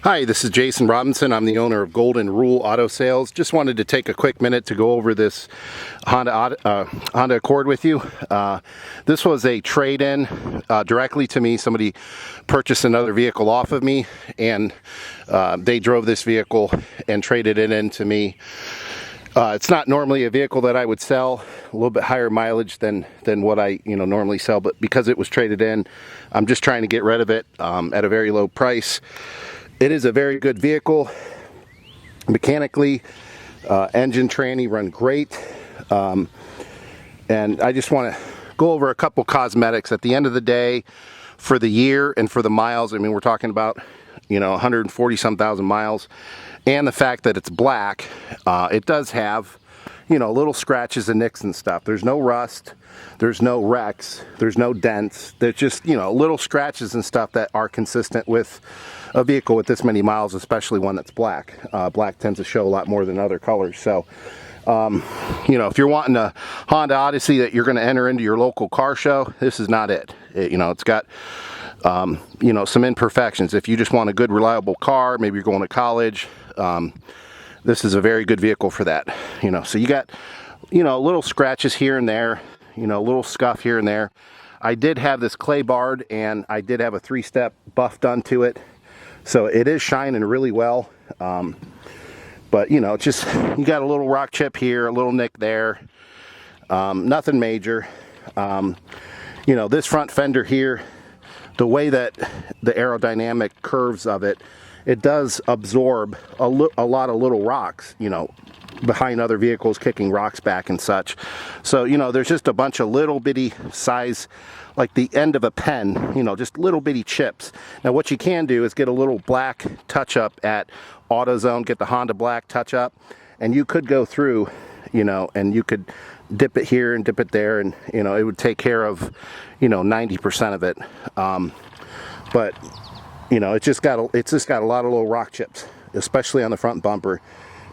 Hi, this is Jason Robinson. I'm the owner of Golden Rule Auto Sales. Just wanted to take a quick minute to go over this Honda Accord with you. This was a trade-in directly to me. Somebody purchased another vehicle off of me, and they drove this vehicle and traded it in to me. It's not normally a vehicle that I would sell, a little bit higher mileage than what I normally sell, but because it was traded in, I'm just trying to get rid of it at a very low price. It is a very good vehicle. Mechanically, engine, tranny run great. And I just want to go over a couple cosmetics. At the end of the day, for the year and for the miles, I mean, we're talking about 140 some thousand miles, and the fact that it's black, it does have little scratches and nicks and stuff. There's no rust, there's no wrecks, there's no dents. There's just little scratches and stuff that are consistent with a vehicle with this many miles, especially one that's black. Black tends to show a lot more than other colors. So if you're wanting a Honda Odyssey that you're going to enter into your local car show, this is not it. It's got some imperfections. If you just want a good, reliable car, maybe you're going to college, this is a very good vehicle for that. So you got little scratches here and there, a little scuff here and there. I did have this clay barred, and I did have a 3-step buff done to it, so it is shining really well. But just you got a little rock chip here, a little nick there, nothing major. This front fender here, the way that the aerodynamic curves of it, it does absorb a lot of little rocks, behind other vehicles, kicking rocks back and such. So, there's just a bunch of little bitty size, like the end of a pen, just little bitty chips. Now, what you can do is get a little black touch-up at AutoZone, get the Honda Black touch-up, and you could go through, and you could dip it here and dip it there, and, it would take care of, 90% of it. But it's just got a lot of little rock chips, especially on the front bumper,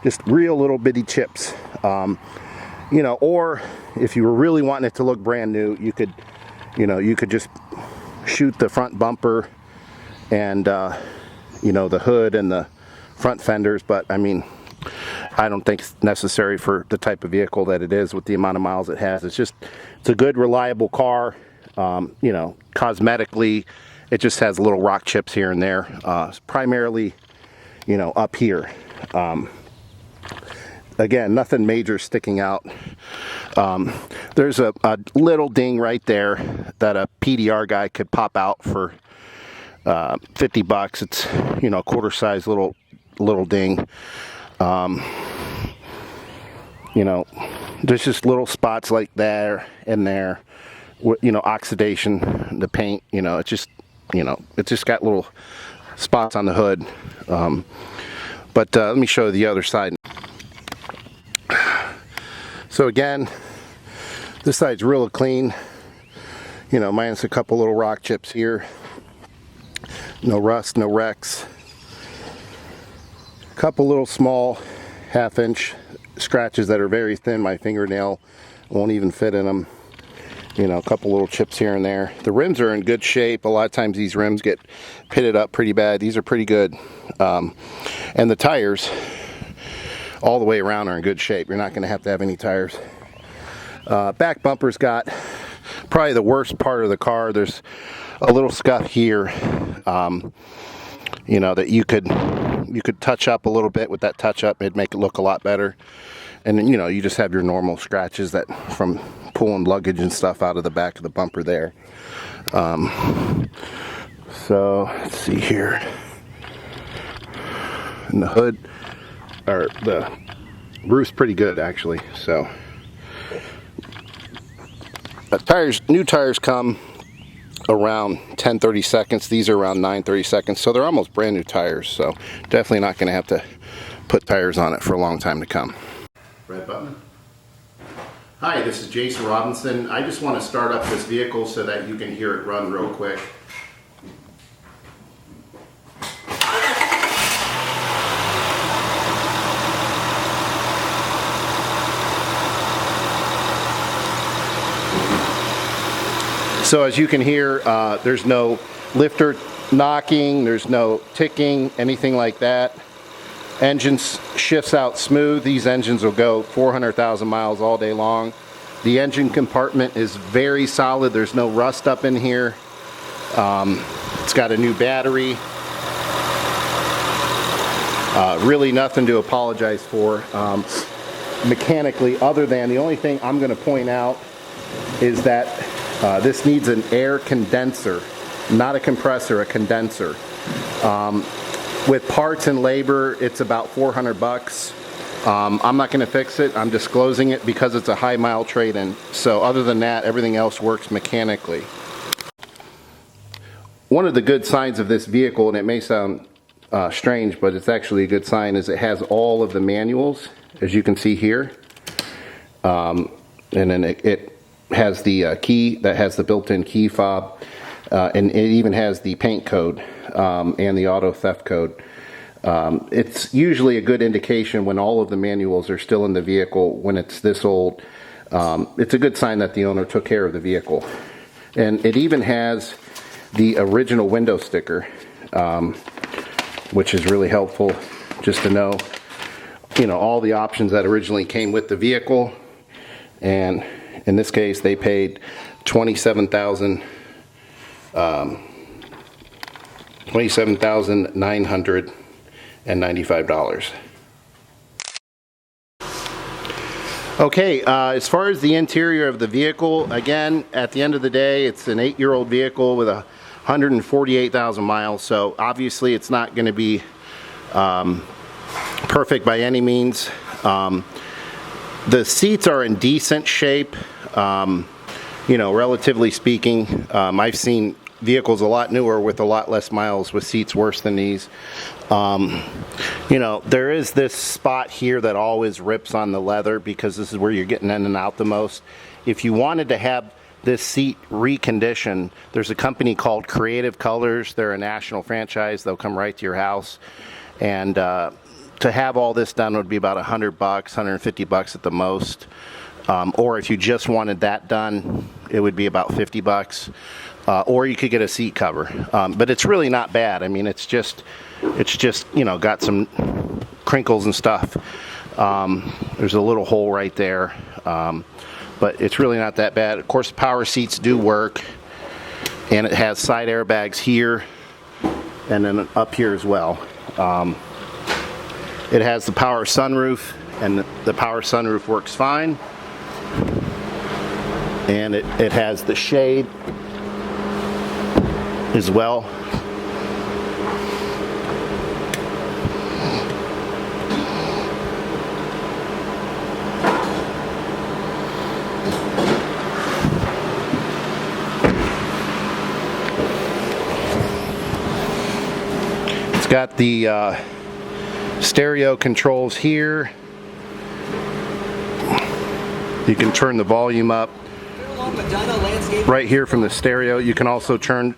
just real little bitty chips. Or if you were really wanting it to look brand new, you could just shoot the front bumper and the hood and the front fenders. But I mean, I don't think it's necessary for the type of vehicle that it is with the amount of miles it has. It's a good, reliable car. Cosmetically, it just has little rock chips here and there, primarily, up here. Again, nothing major sticking out. There's a little ding right there that a PDR guy could pop out for $50. It's quarter size little ding. There's just little spots like there and there. Oxidation, the paint. It's just got little spots on the hood. But let me show you the other side. So again, this side's real clean, minus a couple little rock chips here. No rust, no wrecks. A couple little small 1/2-inch scratches that are very thin. My fingernail won't even fit in them. A couple little chips here and there. The rims are in good shape. A lot of times these rims get pitted up pretty bad. These are pretty good. And the tires all the way around are in good shape. You're not going to have any tires. Back bumper's got probably the worst part of the car. There's a little scuff here, that you could touch up a little bit with that touch up. It'd make it look a lot better. And then, you just have your normal scratches that from pulling luggage and stuff out of the back of the bumper there. So let's see here. And the hood, or the roof's pretty good actually. So new tires come around 10-30 seconds. These are around 9-30 seconds. So they're almost brand new tires. So definitely not going to have to put tires on it for a long time to come. Red button. Hi, this is Jason Robinson. I just want to start up this vehicle so that you can hear it run real quick. So as you can hear, there's no lifter knocking, there's no ticking, anything like that. Engine shifts out smooth. These engines will go 400,000 miles all day long. The engine compartment is very solid. There's no rust up in here. It's got a new battery. Really nothing to apologize for mechanically, other than the only thing I'm going to point out is that this needs an air condenser, not a compressor, a condenser. With parts and labor, it's about 400 bucks. I'm not going to fix it. I'm disclosing it because it's a high mile trade-in. So other than that, everything else works mechanically. One of the good signs of this vehicle, and it may sound strange, but it's actually a good sign, is it has all of the manuals, as you can see here. And then it has the key that has the built-in key fob, and it even has the paint code and the auto theft code. It's usually a good indication when all of the manuals are still in the vehicle when it's this old. It's a good sign that the owner took care of the vehicle. And it even has the original window sticker, which is really helpful just to know, all the options that originally came with the vehicle. And in this case, they paid $27,995. Okay, as far as the interior of the vehicle, again, at the end of the day, it's an 8-year-old vehicle with 148,000 miles, so obviously it's not going to be perfect by any means. The seats are in decent shape, relatively speaking. I've seen vehicles a lot newer with a lot less miles with seats worse than these. There is this spot here that always rips on the leather because this is where you're getting in and out the most. If you wanted to have this seat reconditioned, there's a company called Creative Colors. They're a national franchise. They'll come right to your house. And to have all this done would be about $100, $150 at the most. Or if you just wanted that done, it would be about $50. Or you could get a seat cover. But it's really not bad. I mean, it's just got some crinkles and stuff. There's a little hole right there. But it's really not that bad. Of course, power seats do work. And it has side airbags here and then up here as well. It has the power sunroof, and the power sunroof works fine. And it has the shade as well. It's got the stereo controls here. You can turn the volume up right here from the stereo. You can also turn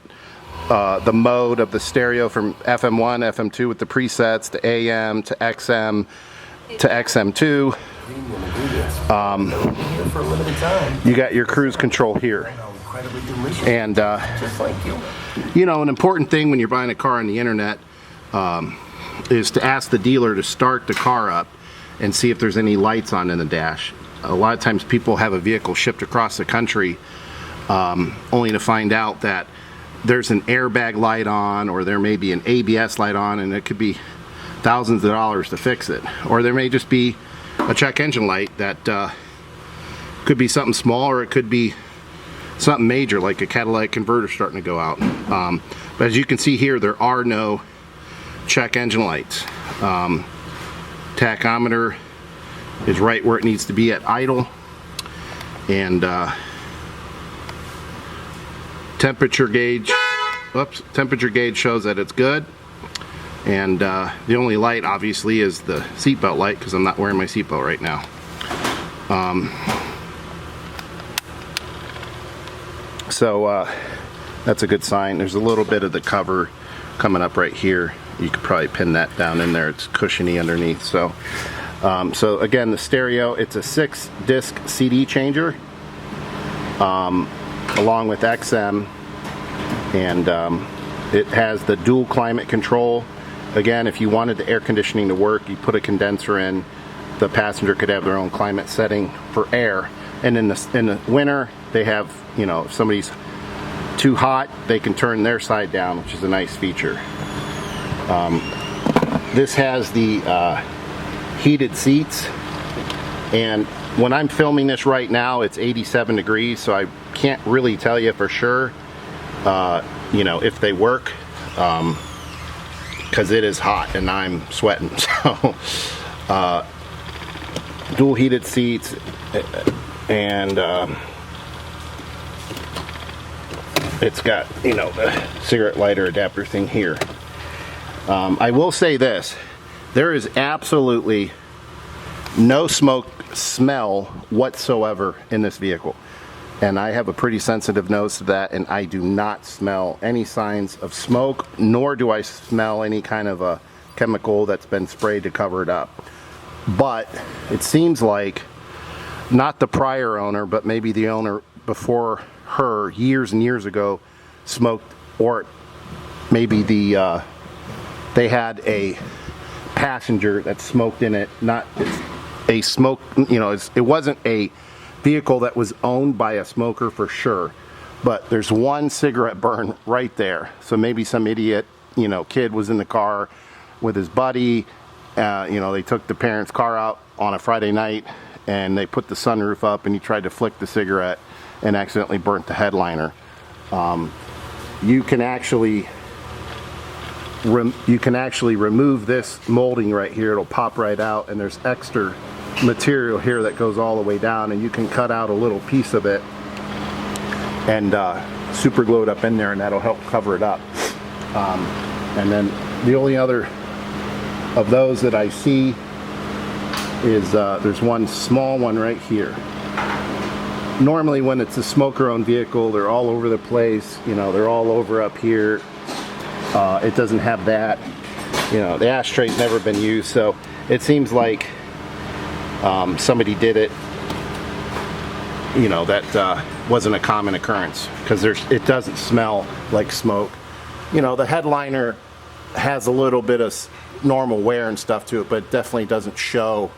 the mode of the stereo from FM1, FM2 with the presets to AM to XM to XM2. You got your cruise control here. And an important thing when you're buying a car on the internet is to ask the dealer to start the car up and see if there's any lights on in the dash. A lot of times people have a vehicle shipped across the country only to find out that there's an airbag light on, or there may be an ABS light on, and it could be thousands of dollars to fix it. Or there may just be a check engine light that could be something small, or it could be something major like a catalytic converter starting to go out. But as you can see here, there are no check engine lights. Tachometer is right where it needs to be at idle, and temperature gauge shows that it's good. And the only light obviously is the seatbelt light, because I'm not wearing my seatbelt right now. So that's a good sign. There's a little bit of the cover coming up right here. You could probably pin that down in there. It's cushiony underneath. So again, the stereo, it's a 6-disc CD changer, along with XM and It has the dual climate control. Again, if you wanted the air conditioning to work, you put a condenser in. The passenger could have their own climate setting for air. And in the winter, they have, you know, if somebody's too hot, they can turn their side down, which is a nice feature. This has the heated seats, and when I'm filming this right now, it's 87 degrees, so I can't really tell you for sure, you know, if they work, because it is hot and I'm sweating. So dual heated seats, and it's got, you know, the cigarette lighter adapter thing here. I will say this, there is absolutely no smoke smell whatsoever in this vehicle, and I have a pretty sensitive nose to that, and I do not smell any signs of smoke, nor do I smell any kind of a chemical that's been sprayed to cover it up. But it seems like not the prior owner, but maybe the owner before her years and years ago smoked, or maybe the they had a passenger that smoked in it. Not a smoke, you know, it wasn't a vehicle that was owned by a smoker for sure, but there's one cigarette burn right there. So maybe some idiot, you know, kid was in the car with his buddy, you know, they took the parents' car out on a Friday night and they put the sunroof up, and he tried to flick the cigarette and accidentally burnt the headliner. You can actually remove this molding right here. It'll pop right out, and there's extra material here that goes all the way down, and you can cut out a little piece of it and super glue it up in there, and that'll help cover it up. And then the only other of those that I see is there's one small one right here. Normally when it's a smoker-owned vehicle, they're all over the place, you know, they're all over up here. It doesn't have that, you know, the ashtray's never been used, so it seems like somebody did it, you know, that wasn't a common occurrence, because it doesn't smell like smoke. You know, the headliner has a little bit of normal wear and stuff to it, but it definitely doesn't show,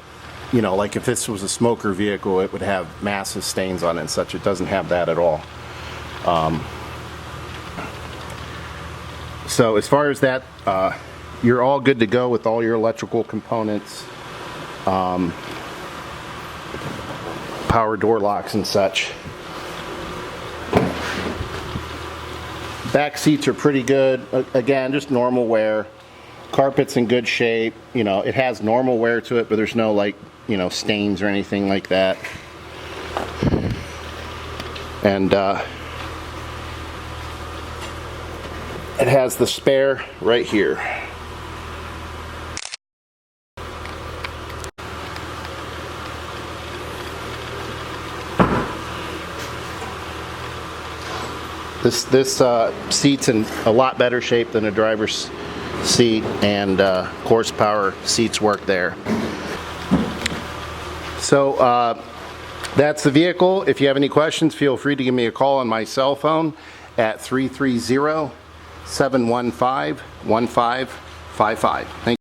you know, like if this was a smoker vehicle, it would have massive stains on it and such. It doesn't have that at all. So as far as that, you're all good to go with all your electrical components, power door locks and such. Back seats are pretty good. Again, just normal wear. Carpet's in good shape. You know, it has normal wear to it, but there's no, like, you know, stains or anything like that. And it has the spare right here. This seat's in a lot better shape than a driver's seat, and horsepower seats work there. So that's the vehicle. If you have any questions, feel free to give me a call on my cell phone at 330-715-1555. Thank you.